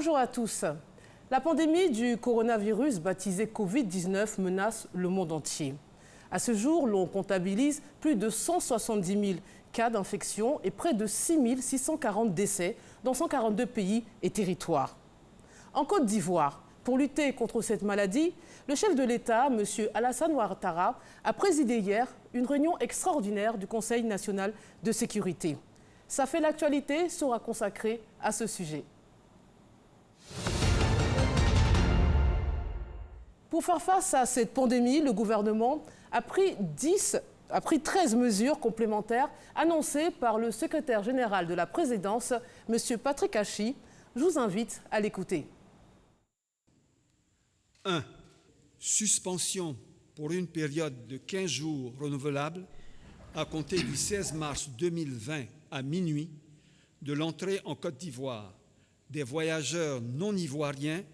Bonjour à tous. La pandémie du coronavirus baptisé Covid-19 menace le monde entier. À ce jour, l'on comptabilise plus de 170 000 cas d'infection et près de 6 640 décès dans 142 pays et territoires. En Côte d'Ivoire, pour lutter contre cette maladie, le chef de l'État, M. Alassane Ouattara, a présidé hier une réunion extraordinaire du Conseil national de sécurité. Ça fait l'actualité sera consacrée à ce sujet. Pour faire face à cette pandémie, le gouvernement a pris 13 mesures complémentaires annoncées par le secrétaire général de la présidence, M. Patrick Hachi. Je vous invite à l'écouter. 1. Suspension pour une période de 15 jours renouvelable à compter du 16 mars 2020 à minuit de l'entrée en Côte d'Ivoire des voyageurs non ivoiriens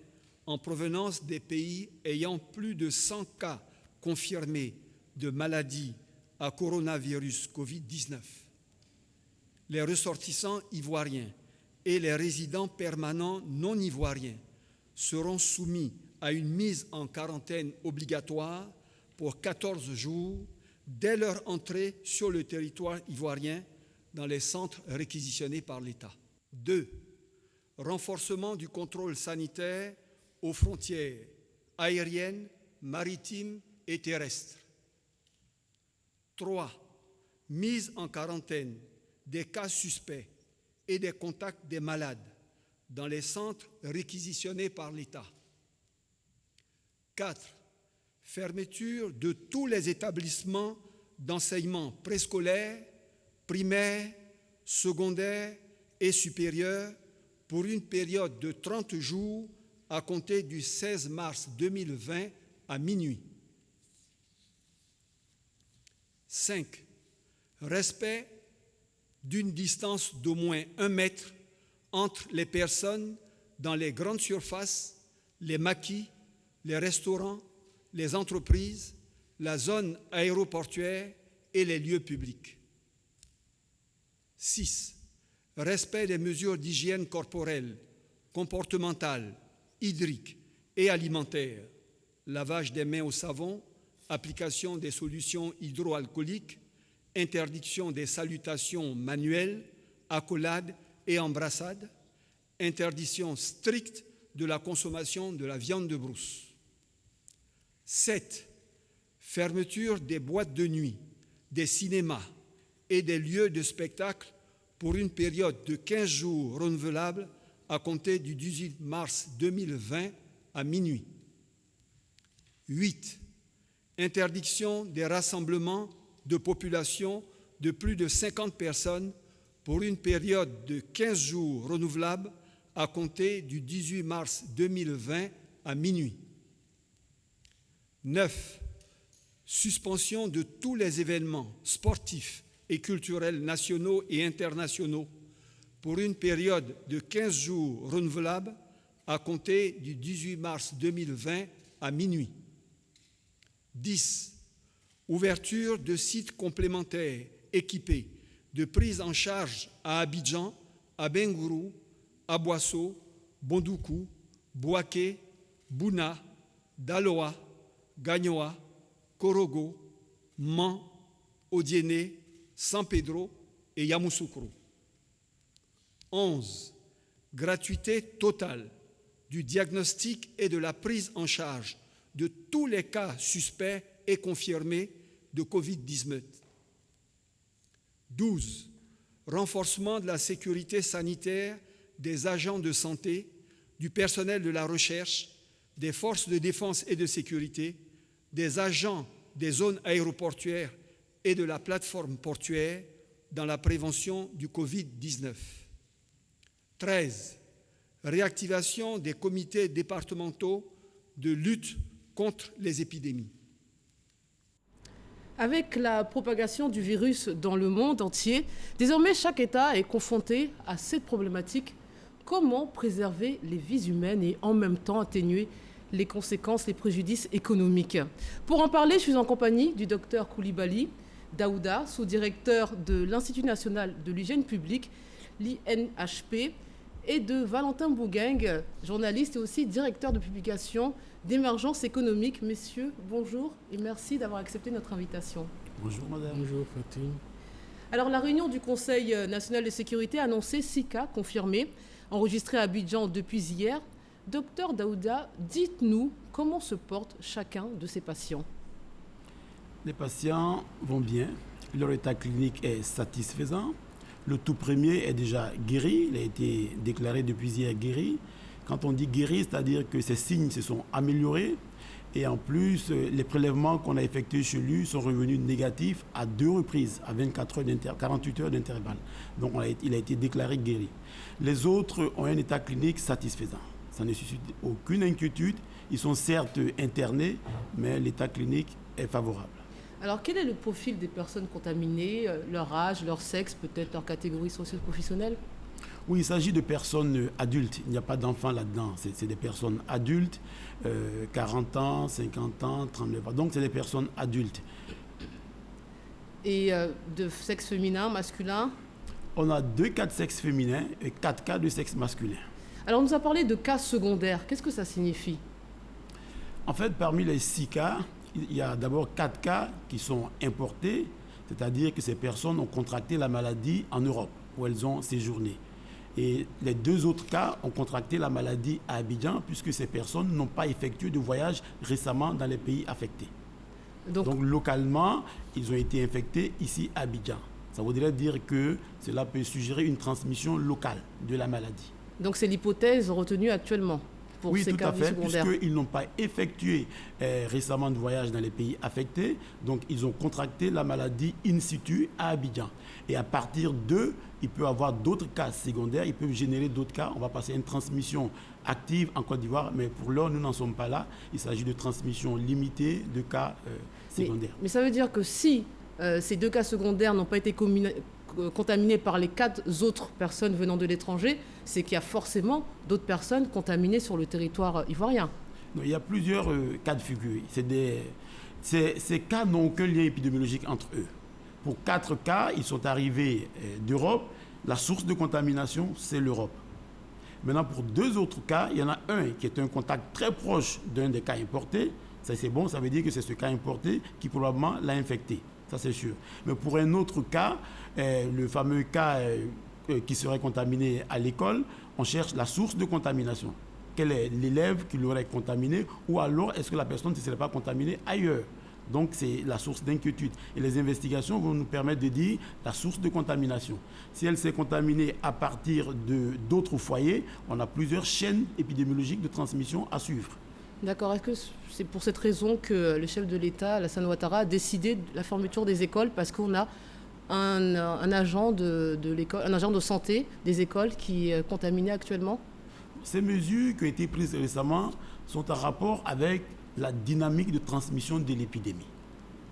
en provenance des pays ayant plus de 100 cas confirmés de maladie à coronavirus Covid-19. Les ressortissants ivoiriens et les résidents permanents non ivoiriens seront soumis à une mise en quarantaine obligatoire pour 14 jours dès leur entrée sur le territoire ivoirien dans les centres réquisitionnés par l'État. 2. Renforcement du contrôle sanitaire aux frontières aériennes, maritimes et terrestres. 3. Mise en quarantaine des cas suspects et des contacts des malades dans les centres réquisitionnés par l'État. 4. Fermeture de tous les établissements d'enseignement préscolaire, primaire, secondaire et supérieur pour une période de 30 jours à compter du 16 mars 2020 à minuit. 5. Respect d'une distance d'au moins 1 mètre entre les personnes dans les grandes surfaces, les maquis, les restaurants, les entreprises, la zone aéroportuaire et les lieux publics. 6. Respect des mesures d'hygiène corporelle, comportementale, hydrique et alimentaire, lavage des mains au savon, application des solutions hydroalcooliques, interdiction des salutations manuelles, accolades et embrassades, interdiction stricte de la consommation de la viande de brousse. 7. Fermeture des boîtes de nuit, des cinémas et des lieux de spectacle pour une période de 15 jours renouvelable à compter du 18 mars 2020 à minuit. 8. Interdiction des rassemblements de population de plus de 50 personnes pour une période de 15 jours renouvelable à compter du 18 mars 2020 à minuit. 9. Suspension de tous les événements sportifs et culturels nationaux et internationaux pour une période de 15 jours renouvelable à compter du 18 mars 2020 à minuit. 10. Ouverture de sites complémentaires équipés de prise en charge à Abidjan, à Bengourou, à Boasso, Bondoukou, Bouaké, Bouna, Daloa, Gagnoa, Korogo, Mans, Odiéné, San Pedro et Yamoussoukro. 11. Gratuité totale du diagnostic et de la prise en charge de tous les cas suspects et confirmés de Covid-19. 12. Renforcement de la sécurité sanitaire des agents de santé, du personnel de la recherche, des forces de défense et de sécurité, des agents des zones aéroportuaires et de la plateforme portuaire dans la prévention du Covid-19. 13. Réactivation des comités départementaux de lutte contre les épidémies. Avec la propagation du virus dans le monde entier, désormais chaque État est confronté à cette problématique. Comment préserver les vies humaines et en même temps atténuer les conséquences, les préjudices économiques? Pour en parler, je suis en compagnie du docteur Koulibaly Daouda, sous-directeur de l'Institut national de l'hygiène publique, l'INHP, et de Valentin Bougueng, journaliste et aussi directeur de publication d'Émergence économique. Messieurs, bonjour et merci d'avoir accepté notre invitation. Bonjour madame. Bonjour Fatine. Alors la réunion du Conseil national de sécurité a annoncé 6 cas confirmés, enregistrés à Abidjan depuis hier. Docteur Daouda, dites-nous comment se porte chacun de ces patients. Les patients vont bien, leur état clinique est satisfaisant. Le tout premier est déjà guéri, il a été déclaré depuis hier guéri. Quand on dit guéri, c'est-à-dire que ses signes se sont améliorés. Et en plus, les prélèvements qu'on a effectués chez lui sont revenus négatifs à 2 reprises, à 48 heures d'intervalle. Donc il a été déclaré guéri. Les autres ont un état clinique satisfaisant. Ça ne suscite aucune inquiétude. Ils sont certes internés, mais l'état clinique est favorable. Alors quel est le profil des personnes contaminées, leur âge, leur sexe, peut-être leur catégorie socio-professionnelle? Oui, il s'agit de personnes adultes. Il n'y a pas d'enfants là-dedans. C'est des personnes adultes, 40 ans, 50 ans, 39 ans. Donc, c'est des personnes adultes. Et de sexe féminin, masculin? On a 2 cas de sexe féminin et 4 cas de sexe masculin. Alors, on nous a parlé de cas secondaires. Qu'est-ce que ça signifie? En fait, parmi les 6 cas, il y a d'abord 4 cas qui sont importés, c'est-à-dire que ces personnes ont contracté la maladie en Europe, où elles ont séjourné. Et les 2 autres cas ont contracté la maladie à Abidjan, puisque ces personnes n'ont pas effectué de voyage récemment dans les pays affectés. Donc localement, ils ont été infectés ici à Abidjan. Ça voudrait dire que cela peut suggérer une transmission locale de la maladie. Donc c'est l'hypothèse retenue actuellement pour oui, ces cas secondaires. Oui, tout à fait, puisqu'ils n'ont pas effectué récemment de voyage dans les pays affectés. Donc ils ont contracté la maladie in situ à Abidjan. Et à partir d'eux, il peut y avoir d'autres cas secondaires, ils peuvent générer d'autres cas. On va passer à une transmission active en Côte d'Ivoire, mais pour l'heure, nous n'en sommes pas là. Il s'agit de transmission limitée de cas secondaires. Mais ça veut dire que si ces 2 cas secondaires n'ont pas été contaminés par les 4 autres personnes venant de l'étranger, c'est qu'il y a forcément d'autres personnes contaminées sur le territoire ivoirien. Non, il y a plusieurs cas de figure. Ces cas n'ont aucun lien épidémiologique entre eux. Pour 4 cas, ils sont arrivés d'Europe. La source de contamination, c'est l'Europe. Maintenant, pour 2 autres cas, il y en a un qui est un contact très proche d'un des cas importés. Ça, c'est bon, ça veut dire que c'est ce cas importé qui probablement l'a infecté. Ça, c'est sûr. Mais pour un autre cas, le fameux cas qui serait contaminé à l'école, on cherche la source de contamination. Quel est l'élève qui l'aurait contaminé, ou alors est-ce que la personne ne serait pas contaminée ailleurs? Donc, c'est la source d'inquiétude. Et les investigations vont nous permettre de dire la source de contamination. Si elle s'est contaminée à partir d'autres foyers, on a plusieurs chaînes épidémiologiques de transmission à suivre. D'accord. Est-ce que c'est pour cette raison que le chef de l'État, Alassane Ouattara, a décidé de la fermeture des écoles parce qu'on a un agent de l'école, un agent de santé des écoles qui est contaminé actuellement? Ces mesures qui ont été prises récemment sont en rapport avec la dynamique de transmission de l'épidémie.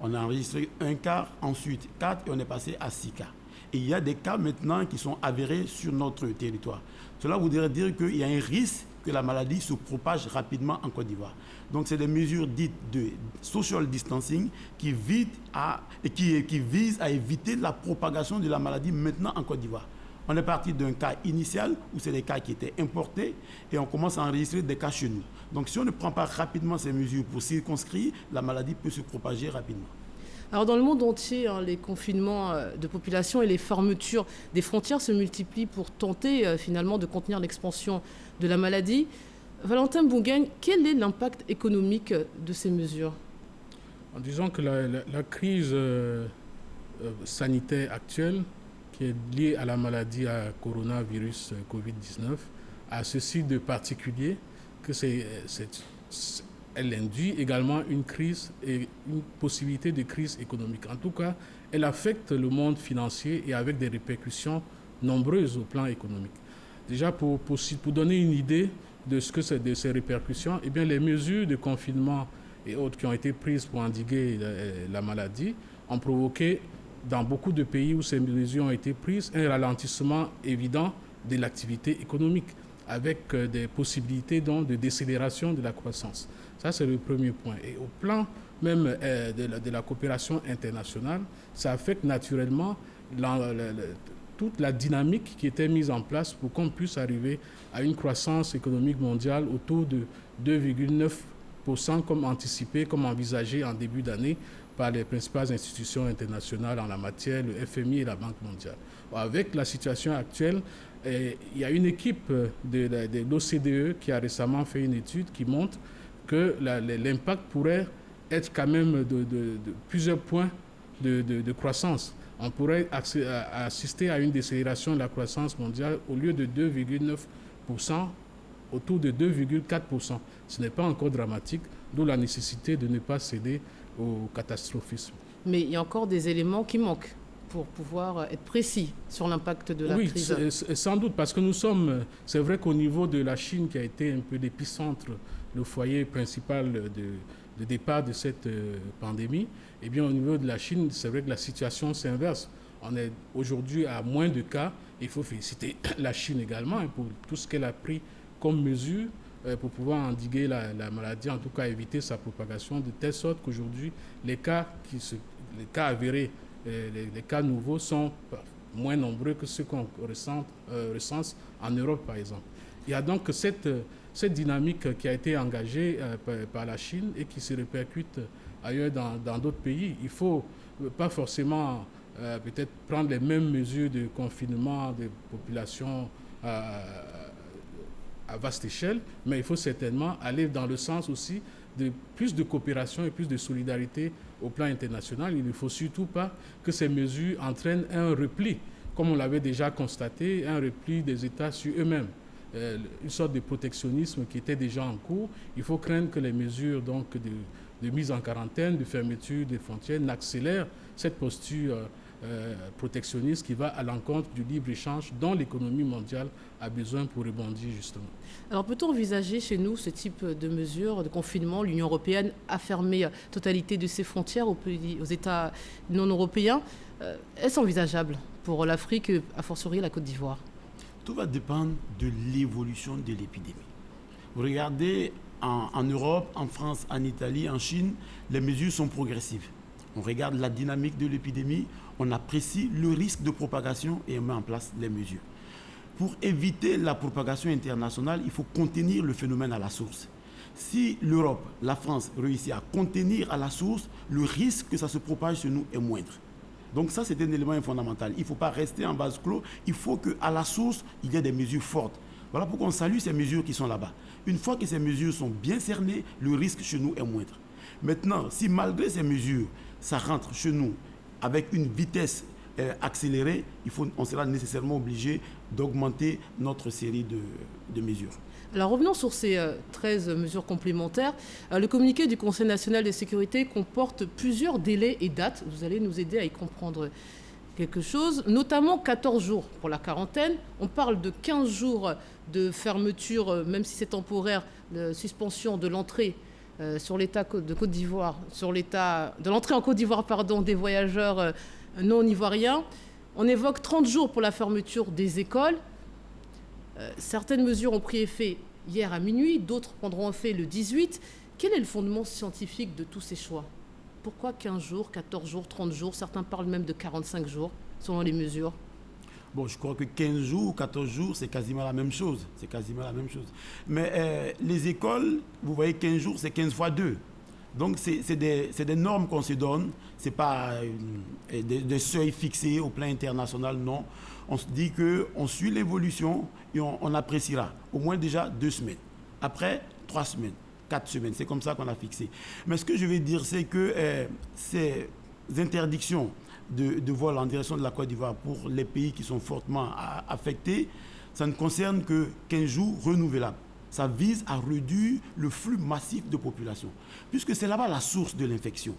On a enregistré 1 cas, ensuite 4 et on est passé à 6 cas. Et il y a des cas maintenant qui sont avérés sur notre territoire. Cela voudrait dire qu'il y a un risque que la maladie se propage rapidement en Côte d'Ivoire. Donc c'est des mesures dites de social distancing qui visent à éviter la propagation de la maladie maintenant en Côte d'Ivoire. On est parti d'un cas initial où c'est des cas qui étaient importés et on commence à enregistrer des cas chez nous. Donc si on ne prend pas rapidement ces mesures pour circonscrire, la maladie peut se propager rapidement. Alors dans le monde entier, les confinements de population et les fermetures des frontières se multiplient pour tenter finalement de contenir l'expansion de la maladie. Valentin Bougueng, quel est l'impact économique de ces mesures? En disant que la crise sanitaire actuelle, qui est liée à la maladie à coronavirus Covid-19, a ceci de particulier que elle induit également une crise et une possibilité de crise économique. En tout cas, elle affecte le monde financier et avec des répercussions nombreuses au plan économique. Déjà, pour donner une idée de ce que c'est de ces répercussions, eh bien, les mesures de confinement et autres qui ont été prises pour endiguer la maladie ont provoqué, dans beaucoup de pays où ces mesures ont été prises, un ralentissement évident de l'activité économique, avec des possibilités donc, de décélération de la croissance. Ça, c'est le premier point. Et au plan même de la coopération internationale, ça affecte naturellement toute la dynamique qui était mise en place pour qu'on puisse arriver à une croissance économique mondiale autour de 2,9% comme anticipé, comme envisagé en début d'année par les principales institutions internationales en la matière, le FMI et la Banque mondiale. Avec la situation actuelle, il y a une équipe de l'OCDE qui a récemment fait une étude qui montre que l'impact pourrait être quand même de plusieurs points de croissance. On pourrait assister à une décélération de la croissance mondiale au lieu de 2,9%, autour de 2,4%. Ce n'est pas encore dramatique, d'où la nécessité de ne pas céder au catastrophisme. Mais il y a encore des éléments qui manquent pour pouvoir être précis sur l'impact de la crise. Oui, sans doute, parce que c'est vrai qu'au niveau de la Chine, qui a été un peu l'épicentre, le foyer principal de départ de cette pandémie, eh bien, au niveau de la Chine, c'est vrai que la situation s'inverse. On est aujourd'hui à moins de cas. Il faut féliciter la Chine également pour tout ce qu'elle a pris comme mesure pour pouvoir endiguer la maladie, en tout cas éviter sa propagation, de telle sorte qu'aujourd'hui, les cas avérés, les cas nouveaux sont moins nombreux que ceux qu'on recense en Europe, par exemple. Il y a donc cette dynamique qui a été engagée par la Chine et qui se répercute ailleurs dans d'autres pays. Il ne faut pas forcément peut-être prendre les mêmes mesures de confinement des populations à vaste échelle, mais il faut certainement aller dans le sens aussi de plus de coopération et plus de solidarité au plan international. Il ne faut surtout pas que ces mesures entraînent un repli, comme on l'avait déjà constaté, un repli des États sur eux-mêmes. Une sorte de protectionnisme qui était déjà en cours. Il faut craindre que les mesures donc, de mise en quarantaine, de fermeture des frontières n'accélèrent cette posture protectionniste qui va à l'encontre du libre-échange dont l'économie mondiale a besoin pour rebondir justement. Alors peut-on envisager chez nous ce type de mesures de confinement? L'Union européenne a fermé la totalité de ses frontières aux États non européens. Est-ce envisageable pour l'Afrique, a fortiori la Côte d'Ivoire? Tout va dépendre de l'évolution de l'épidémie. Vous regardez en Europe, en France, en Italie, en Chine, les mesures sont progressives. On regarde la dynamique de l'épidémie, on apprécie le risque de propagation et on met en place les mesures. Pour éviter la propagation internationale, il faut contenir le phénomène à la source. Si l'Europe, la France réussit à contenir à la source, le risque que ça se propage chez nous est moindre. Donc ça, c'est un élément fondamental. Il ne faut pas rester en vase clos. Il faut qu'à la source, il y ait des mesures fortes. Voilà pourquoi on salue ces mesures qui sont là-bas. Une fois que ces mesures sont bien cernées, le risque chez nous est moindre. Maintenant, si malgré ces mesures, ça rentre chez nous avec une vitesse accélérée, on sera nécessairement obligé d'augmenter notre série de mesures. Alors revenons sur ces 13 mesures complémentaires. Le communiqué du Conseil national de sécurité comporte plusieurs délais et dates. Vous allez nous aider à y comprendre quelque chose, notamment 14 jours pour la quarantaine. On parle de 15 jours de fermeture, même si c'est temporaire, de suspension de l'entrée sur l'État de Côte d'Ivoire, de l'entrée en Côte d'Ivoire, des voyageurs non ivoiriens. On évoque 30 jours pour la fermeture des écoles. Certaines mesures ont pris effet hier à minuit, d'autres prendront effet le 18. Quel est le fondement scientifique de tous ces choix? Pourquoi 15 jours, 14 jours, 30 jours? Certains parlent même de 45 jours, selon les mesures. Bon, je crois que 15 jours ou 14 jours, c'est quasiment la même chose. Mais les écoles, vous voyez, 15 jours, c'est 15 fois 2. Donc, c'est des normes qu'on se donne. Ce n'est pas des seuils fixés au plan international, non. On se dit qu'on suit l'évolution et on appréciera. Au moins déjà 2 semaines. Après, 3 semaines, 4 semaines. C'est comme ça qu'on a fixé. Mais ce que je vais dire, c'est que ces interdictions de vol en direction de la Côte d'Ivoire pour les pays qui sont fortement affectés, ça ne concerne que 15 jours renouvelables. Ça vise à réduire le flux massif de population, puisque c'est là-bas la source de l'infection.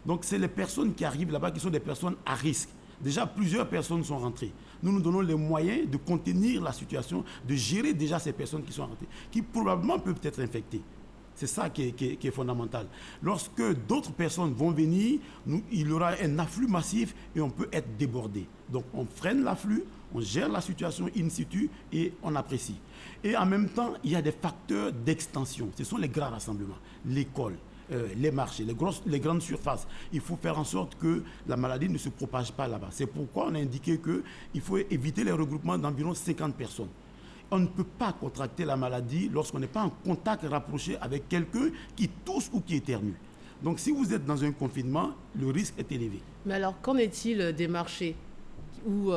Donc, c'est les personnes qui arrivent là-bas qui sont des personnes à risque. Déjà, plusieurs personnes sont rentrées. Nous nous donnons les moyens de contenir la situation, de gérer déjà ces personnes qui sont rentrées, qui probablement peuvent être infectées. C'est ça qui est fondamental. Lorsque d'autres personnes vont venir, il y aura un afflux massif et on peut être débordé. Donc, on freine l'afflux, on gère la situation in situ et on apprécie. Et en même temps, il y a des facteurs d'extension. Ce sont les grands rassemblements. L'école, les marchés, les grandes surfaces. Il faut faire en sorte que la maladie ne se propage pas là-bas. C'est pourquoi on a indiqué qu'il faut éviter les regroupements d'environ 50 personnes. On ne peut pas contracter la maladie lorsqu'on n'est pas en contact rapproché avec quelqu'un qui tousse ou qui éternue. Donc si vous êtes dans un confinement, le risque est élevé. Mais alors, qu'en est-il des marchés où,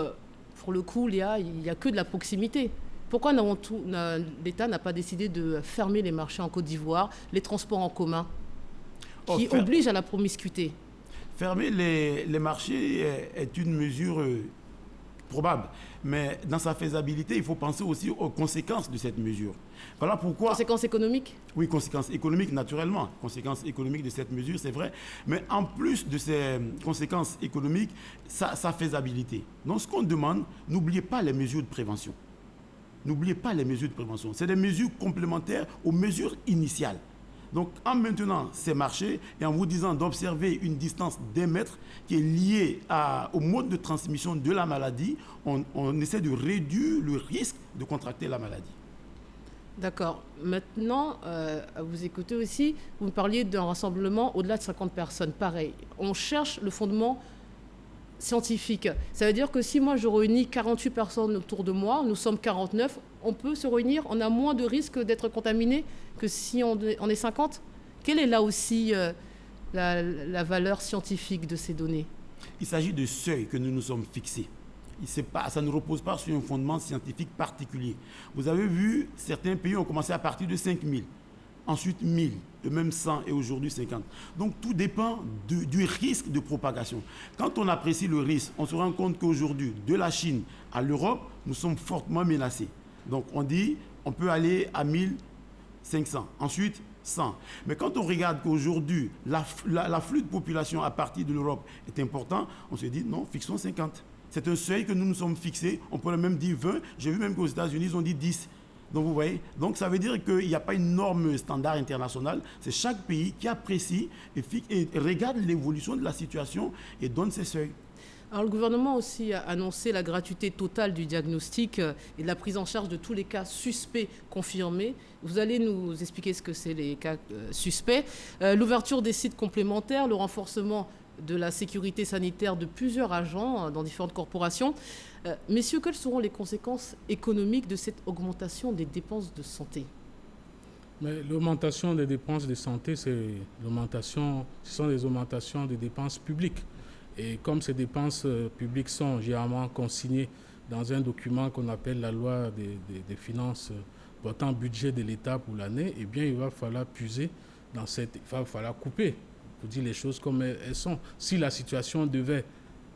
pour le coup, il y a que de la proximité? Pourquoi l'État n'a pas décidé de fermer les marchés en Côte d'Ivoire, les transports en commun, qui obligent à la promiscuité? Fermer les marchés est une mesure probable. Mais dans sa faisabilité, il faut penser aussi aux conséquences de cette mesure. Voilà pourquoi... Conséquences économiques? Oui, conséquences économiques, naturellement. Conséquences économiques de cette mesure, c'est vrai. Mais en plus de ces conséquences économiques, sa faisabilité. Donc, ce qu'on demande, n'oubliez pas les mesures de prévention. N'oubliez pas les mesures de prévention. C'est des mesures complémentaires aux mesures initiales. Donc, en maintenant ces marchés et en vous disant d'observer une distance d'1 mètre qui est liée au mode de transmission de la maladie, on essaie de réduire le risque de contracter la maladie. D'accord. Maintenant, à vous écouter aussi, vous me parliez d'un rassemblement au-delà de 50 personnes. Pareil, on cherche le fondement scientifique. Ça veut dire que si moi je réunis 48 personnes autour de moi, nous sommes 49, on peut se réunir, on a moins de risques d'être contaminé que si on est 50. Quelle est là aussi la valeur scientifique de ces données? Il s'agit de seuils que nous nous sommes fixés. Ça ne repose pas sur un fondement scientifique particulier. Vous avez vu, certains pays ont commencé à partir de 5 000, ensuite 1 000, de même 100 et aujourd'hui 50. Donc tout dépend du risque de propagation. Quand on apprécie le risque, on se rend compte qu'aujourd'hui, de la Chine à l'Europe, nous sommes fortement menacés. Donc on dit, on peut aller à 1500, ensuite 100. Mais quand on regarde qu'aujourd'hui, l'afflux de population à partir de l'Europe est important, on se dit non, fixons 50. C'est un seuil que nous nous sommes fixés. On pourrait même dire 20. J'ai vu même qu'aux États-Unis, ils ont dit 10. Donc vous voyez, donc ça veut dire qu'il n'y a pas une norme standard internationale. C'est chaque pays qui apprécie et regarde l'évolution de la situation et donne ses seuils. Alors le gouvernement aussi a annoncé la gratuité totale du diagnostic et de la prise en charge de tous les cas suspects confirmés. Vous allez nous expliquer ce que c'est les cas suspects. L'ouverture des sites complémentaires, le renforcement de la sécurité sanitaire de plusieurs agents dans différentes corporations. Messieurs, quelles seront les conséquences économiques de cette augmentation des dépenses de santé? L'augmentation des dépenses de santé, ce sont des augmentations des dépenses publiques. Et comme ces dépenses publiques sont généralement consignées dans un document qu'on appelle la loi des finances portant budget de l'État pour l'année, eh bien, il va falloir puiser il va falloir couper, pour dire les choses comme elles sont. Si la situation devait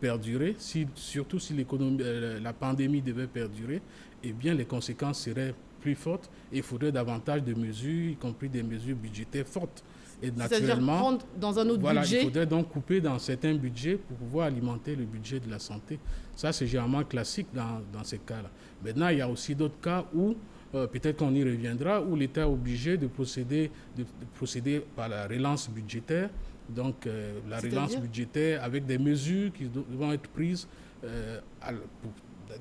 perdurer, surtout si la pandémie devait perdurer, eh bien, les conséquences seraient plus fortes et il faudrait davantage de mesures, y compris des mesures budgétaires fortes. Et naturellement, c'est-à-dire prendre dans un autre budget. Il faudrait donc couper dans certains budgets pour pouvoir alimenter le budget de la santé. Ça, c'est généralement classique dans ces cas-là. Maintenant, il y a aussi d'autres cas où, peut-être qu'on y reviendra, où l'État est obligé de procéder par la relance budgétaire. Donc, la relance budgétaire avec des mesures qui vont être prises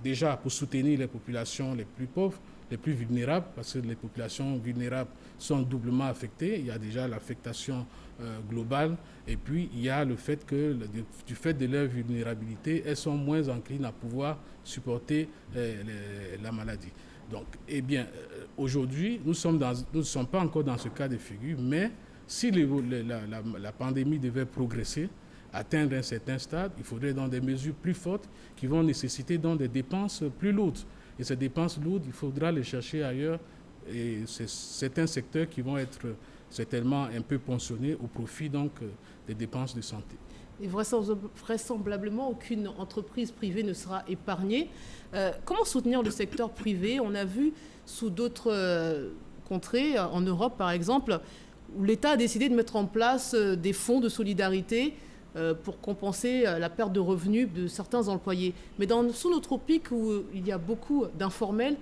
déjà pour soutenir les populations les plus pauvres, les plus vulnérables, parce que les populations vulnérables sont doublement affectées. Il y a déjà l'affectation globale et puis il y a le fait que, du fait de leur vulnérabilité, elles sont moins enclines à pouvoir supporter la maladie. Donc, eh bien, aujourd'hui, nous ne sommes pas encore dans ce cas de figure, mais si la pandémie devait progresser, atteindre un certain stade, il faudrait donc des mesures plus fortes qui vont nécessiter donc des dépenses plus lourdes. Et ces dépenses lourdes, il faudra les chercher ailleurs. Et c'est certains secteurs qui vont être certainement un peu ponctionnés au profit donc des dépenses de santé. Et vraisemblablement, aucune entreprise privée ne sera épargnée. Comment soutenir le secteur privé? On a vu sous d'autres contrées, en Europe par exemple, où l'État a décidé de mettre en place des fonds de solidarité pour compenser la perte de revenus de certains employés. Mais sous nos tropiques où il y a beaucoup d'informels,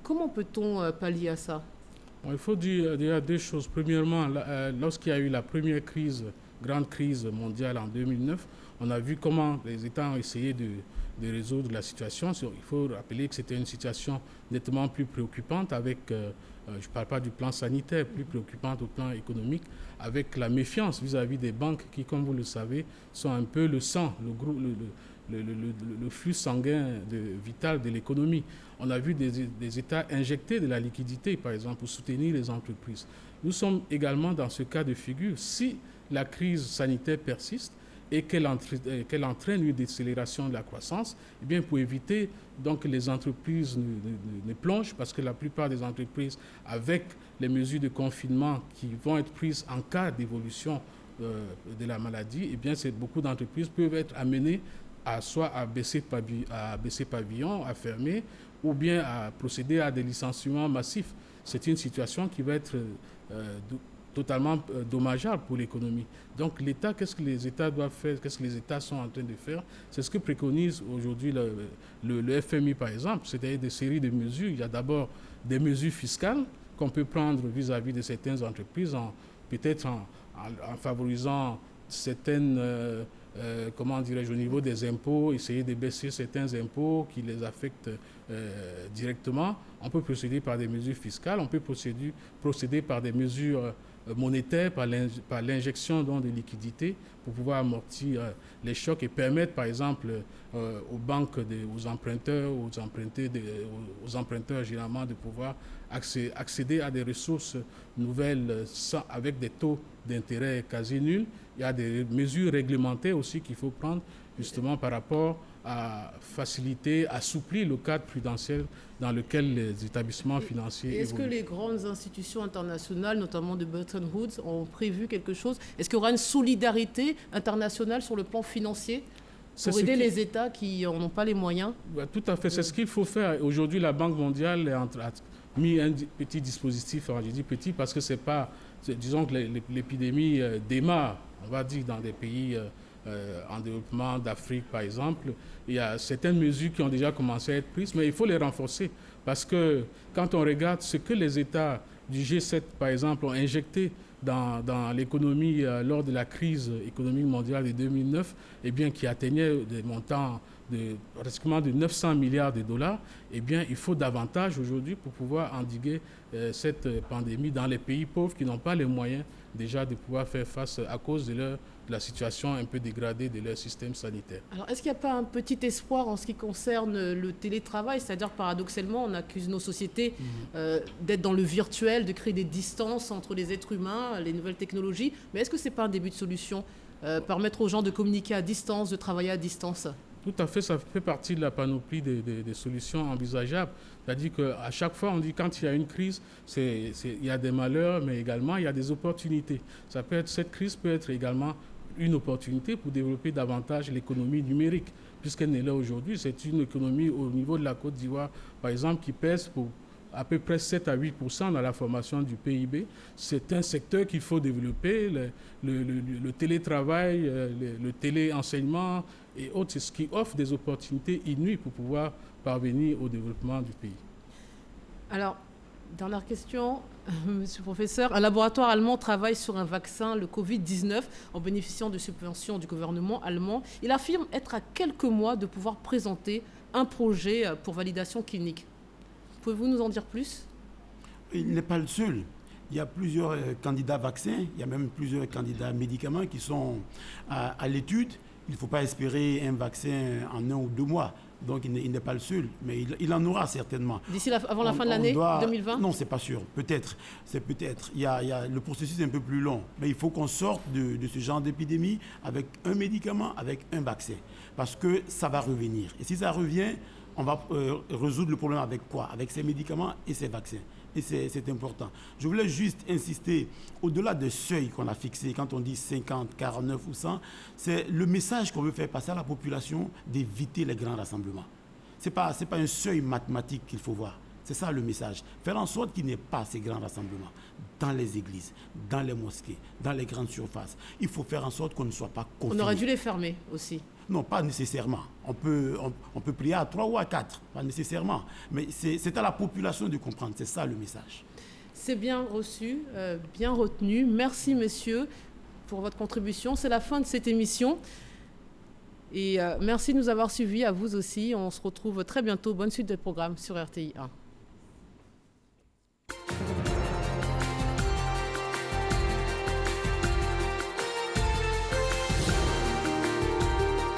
comment peut-on pallier à ça? Il faut dire deux choses. Premièrement, lorsqu'il y a eu la première crise grande crise mondiale en 2009, on a vu comment les États ont essayé de résoudre la situation. Il faut rappeler que c'était une situation nettement plus préoccupante avec, je ne parle pas du plan sanitaire, plus préoccupante au plan économique, avec la méfiance vis-à-vis des banques qui, comme vous le savez, sont un peu le sang, le flux sanguin vital de l'économie. On a vu des États injecter de la liquidité, par exemple, pour soutenir les entreprises. Nous sommes également dans ce cas de figure. Si la crise sanitaire persiste et qu'elle entraîne une décélération de la croissance, eh bien, pour éviter donc, que les entreprises ne plongent, parce que la plupart des entreprises, avec les mesures de confinement qui vont être prises en cas d'évolution de la maladie, eh bien, beaucoup d'entreprises peuvent être amenées soit à baisser pavillon, à fermer, ou bien à procéder à des licenciements massifs. C'est une situation qui va être totalement dommageable pour l'économie. Donc l'État, qu'est-ce que les États doivent faire? Qu'est-ce que les États sont en train de faire? C'est ce que préconise aujourd'hui le FMI, par exemple. C'est-à-dire des séries de mesures. Il y a d'abord des mesures fiscales qu'on peut prendre vis-à-vis de certaines entreprises, peut-être en favorisant certaines, comment dirais-je, au niveau des impôts, essayer de baisser certains impôts qui les affectent directement. On peut procéder par des mesures fiscales, on peut procéder par des mesures monétaires, par l'injection de liquidités pour pouvoir amortir les chocs et permettre, par exemple, aux banques, aux emprunteurs généralement de pouvoir accéder à des ressources nouvelles avec des taux d'intérêt quasi nuls. Il y a des mesures réglementaires aussi qu'il faut prendre justement par rapport à faciliter, assouplir le cadre prudentiel dans lequel les établissements financiers évoluent. Est-ce que les grandes institutions internationales, notamment de Bretton Woods, ont prévu quelque chose? Est-ce qu'il y aura une solidarité internationale sur le plan financier pour aider les États qui n'en ont pas les moyens? Tout à fait, c'est ce qu'il faut faire. Aujourd'hui, la Banque mondiale a mis un petit dispositif, alors je dis petit parce que c'est pas, disons que l'épidémie démarre, on va dire, dans des pays en développement d'Afrique, par exemple. Il y a certaines mesures qui ont déjà commencé à être prises, mais il faut les renforcer parce que quand on regarde ce que les États du G7, par exemple, ont injecté dans l'économie lors de la crise économique mondiale de 2009, eh bien, qui atteignait des montants pratiquement de 900 milliards de dollars, eh bien, il faut davantage aujourd'hui pour pouvoir endiguer cette pandémie dans les pays pauvres qui n'ont pas les moyens déjà de pouvoir faire face à cause de la situation un peu dégradée de leur système sanitaire. Alors, est-ce qu'il n'y a pas un petit espoir en ce qui concerne le télétravail? C'est-à-dire, paradoxalement, on accuse nos sociétés d'être dans le virtuel, de créer des distances entre les êtres humains, les nouvelles technologies. Mais est-ce que ce n'est pas un début de solution, permettre aux gens de communiquer à distance, de travailler à distance? Tout à fait, ça fait partie de la panoplie des solutions envisageables. C'est-à-dire qu'à chaque fois, on dit quand il y a une crise, il y a des malheurs, mais également il y a des opportunités. Cette crise peut être également une opportunité pour développer davantage l'économie numérique, puisqu'elle est là aujourd'hui. C'est une économie au niveau de la Côte d'Ivoire, par exemple, qui pèse pour à peu près 7 à 8% dans la formation du PIB. C'est un secteur qu'il faut développer, le télétravail, le téléenseignement et autres, c'est ce qui offre des opportunités inouïes pour pouvoir parvenir au développement du pays. Alors, dernière question, monsieur le professeur. Un laboratoire allemand travaille sur un vaccin, le Covid-19, en bénéficiant de subventions du gouvernement allemand. Il affirme être à quelques mois de pouvoir présenter un projet pour validation clinique. Pouvez-vous nous en dire plus? Il n'est pas le seul. Il y a plusieurs candidats vaccins, il y a même plusieurs candidats médicaments qui sont à l'étude. Il ne faut pas espérer un vaccin en 1 ou 2 mois. Donc il n'est pas le seul, mais il en aura certainement. D'ici avant la fin de l'année 2020? Non, c'est pas sûr. Peut-être. C'est peut-être. Le processus est un peu plus long. Mais il faut qu'on sorte de ce genre d'épidémie avec un médicament, avec un vaccin. Parce que ça va revenir. Et si ça revient, on va résoudre le problème avec quoi? Avec ces médicaments et ces vaccins. Et c'est important. Je voulais juste insister, au-delà des seuils qu'on a fixés, quand on dit 50, 49 ou 100, c'est le message qu'on veut faire passer à la population d'éviter les grands rassemblements. Ce n'est pas un seuil mathématique qu'il faut voir. C'est ça le message. Faire en sorte qu'il n'y ait pas ces grands rassemblements dans les églises, dans les mosquées, dans les grandes surfaces. Il faut faire en sorte qu'on ne soit pas confinés. On aurait dû les fermer aussi. Non, pas nécessairement. On peut prier à 3 ou à 4, pas nécessairement. Mais c'est à la population de comprendre. C'est ça le message. C'est bien reçu, bien retenu. Merci, monsieur. pour votre contribution. C'est la fin de cette émission. Et merci de nous avoir suivis, à vous aussi. On se retrouve très bientôt. Bonne suite de programme sur RTI 1.